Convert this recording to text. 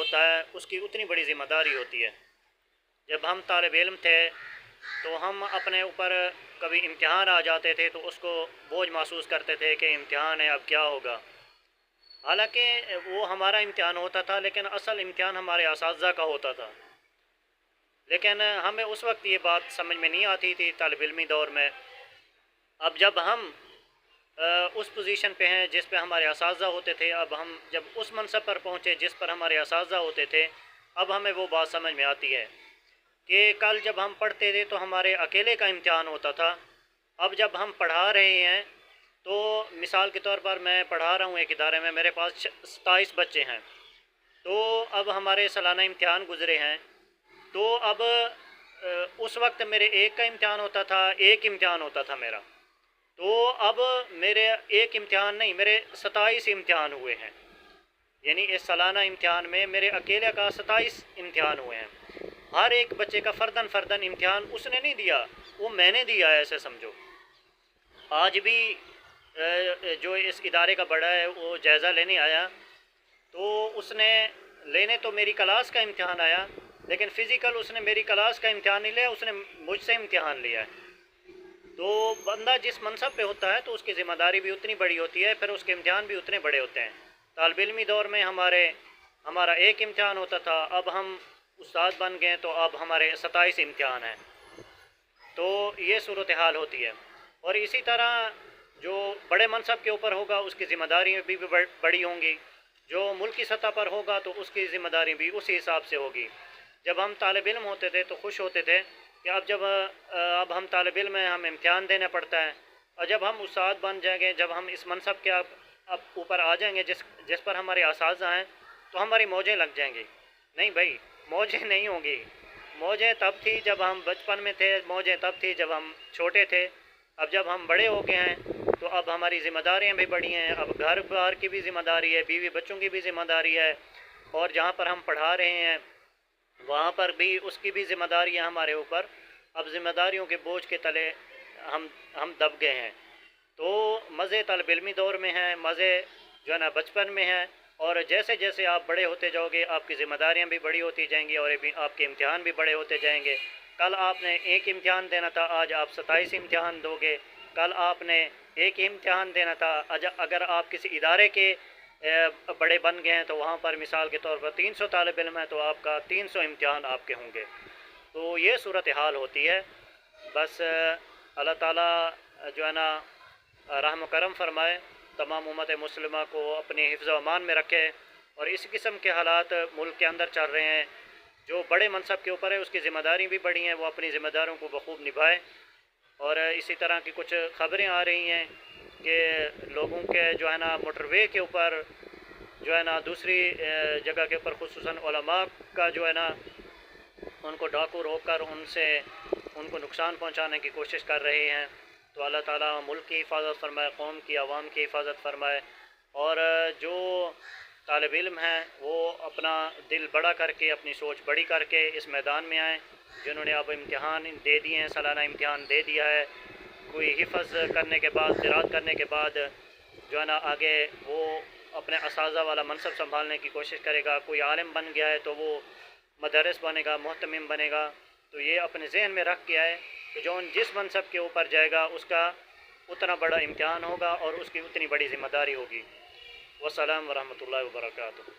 ہوتا ہے اس کی اتنی بڑی ذمہ داری ہوتی ہے۔ جب ہم طالب علم تھے تو ہم اپنے اوپر کبھی امتحان آ جاتے تھے تو اس کو بوجھ محسوس کرتے تھے کہ امتحان ہے اب کیا ہوگا، حالانکہ وہ ہمارا امتحان ہوتا تھا لیکن اصل امتحان ہمارے اساتذہ کا ہوتا تھا۔ لیکن ہمیں اس وقت یہ بات سمجھ میں نہیں آتی تھی طالب علمی دور میں۔ اب جب ہم اس پوزیشن پہ ہیں جس پہ ہمارے اساتذہ ہوتے تھے، اب ہم جب اس منصب پر پہنچے جس پر ہمارے اساتذہ ہوتے تھے، اب ہمیں وہ بات سمجھ میں آتی ہے کہ کل جب ہم پڑھتے تھے تو ہمارے اکیلے کا امتحان ہوتا تھا، اب جب ہم پڑھا رہے ہیں تو مثال کے طور پر میں پڑھا رہا ہوں ایک ادارے میں، میرے پاس 27 بچے ہیں، تو اب ہمارے سالانہ امتحان گزرے ہیں، تو اب اس وقت میرے ایک کا امتحان ہوتا تھا، ایک امتحان ہوتا تھا میرا، تو اب میرے ایک امتحان نہیں، میرے 27 امتحان ہوئے ہیں، یعنی اس سالانہ امتحان میں میرے اکیلے کا 27 امتحان ہوئے ہیں۔ ہر ایک بچے کا فرداً امتحان اس نے نہیں دیا، وہ میں نے دیا ہے، ایسے سمجھو۔ آج بھی جو اس ادارے کا بڑا ہے وہ جائزہ لینے آیا تو اس نے لینے تو میری کلاس کا امتحان آیا، لیکن فزیکل اس نے میری کلاس کا امتحان نہیں لیا، اس نے مجھ سے امتحان لیا ہے۔ تو بندہ جس منصب پہ ہوتا ہے تو اس کی ذمہ داری بھی اتنی بڑی ہوتی ہے، پھر اس کے امتحان بھی اتنے بڑے ہوتے ہیں۔ طالب علمی دور میں ہمارا ایک امتحان ہوتا تھا، اب ہم استاد بن گئے تو اب ہمارے 27 امتحان ہیں، تو یہ صورتحال ہوتی ہے۔ اور اسی طرح جو بڑے منصب کے اوپر ہوگا اس کی ذمہ داریاں بھی بڑی ہوں گی، جو ملکی سطح پر ہوگا تو اس کی ذمہ داری بھی اسی حساب سے ہوگی۔ جب ہم طالب علم ہوتے تھے تو خوش ہوتے تھے کہ اب ہم طالب علم ہیں، ہم امتحان دینا پڑتا ہے، اور جب ہم استاد بن جائیں گے، جب ہم اس منصب کے اب اوپر آ جائیں گے جس پر ہمارے اساتذہ ہیں، تو ہماری موجیں لگ جائیں گی۔ نہیں بھائی، موجیں نہیں ہوں گی، موجیں تب تھی جب ہم بچپن میں تھے، موجیں تب تھی جب ہم چھوٹے تھے، اب جب ہم بڑے ہو گئے ہیں تو اب ہماری ذمہ داریاں بھی بڑی ہیں، اب گھر بار کی بھی ذمہ داری ہے، بیوی بچوں کی بھی ذمہ داری ہے، اور جہاں پر ہم پڑھا رہے ہیں وہاں پر بھی اس کی بھی ذمہ داری ہے ہمارے اوپر۔ اب ذمہ داریوں کے بوجھ کے تلے ہم دب گئے ہیں۔ تو مزے طالب علمی دور میں ہیں، مزے جو ہے نا بچپن میں ہیں، اور جیسے جیسے آپ بڑے ہوتے جاؤ گے آپ کی ذمہ داریاں بھی بڑی ہوتی جائیں گی، اور آپ کے امتحان بھی بڑے ہوتے جائیں گے۔ کل آپ نے ایک امتحان دینا تھا، آج آپ 27 امتحان دو گے۔ کل آپ نے ایک امتحان دینا تھا، اگر آپ کسی ادارے کے بڑے بن گئے ہیں تو وہاں پر مثال کے طور پر 300 طالب علم ہیں تو آپ کا 300 امتحان آپ کے ہوں گے۔ تو یہ صورتحال ہوتی ہے۔ بس اللہ تعالیٰ جو ہے نا رحم و کرم فرمائے، تمام امت مسلمہ کو اپنے حفظ و امان میں رکھے، اور اس قسم کے حالات ملک کے اندر چل رہے ہیں، جو بڑے منصب کے اوپر ہے اس کی ذمہ داری بھی بڑی ہیں، وہ اپنی ذمہ داریوں کو بخوب نبھائے۔ اور اسی طرح کی کچھ خبریں آ رہی ہیں کہ لوگوں کے جو ہے نا موٹر وے کے اوپر جو ہے نا دوسری جگہ کے اوپر خصوصاً علماء کا جو ہے نا ان کو ڈاکو روک کر ان کو نقصان پہنچانے کی کوشش کر رہے ہیں۔ تو اللہ تعالیٰ ملک کی حفاظت فرمائے، قوم کی عوام کی حفاظت فرمائے، اور جو طالب علم ہیں وہ اپنا دل بڑا کر کے، اپنی سوچ بڑی کر کے اس میدان میں آئیں۔ جنہوں نے اب امتحان دے دیے ہیں، سالانہ امتحان دے دیا ہے، کوئی حفظ کرنے کے بعد، قراءت کرنے کے بعد جو ہے نا آگے وہ اپنے اساتذہ والا منصب سنبھالنے کی کوشش کرے گا، کوئی عالم بن گیا ہے تو وہ مدرس بنے گا، محتمم بنے گا، تو یہ اپنے ذہن میں رکھ کے آئے کہ جو جس منصب کے اوپر جائے گا اس کا اتنا بڑا امتحان ہوگا اور اس کی اتنی بڑی ذمہ داری ہوگی۔ والسلام ورحمۃ اللہ وبرکاتہ۔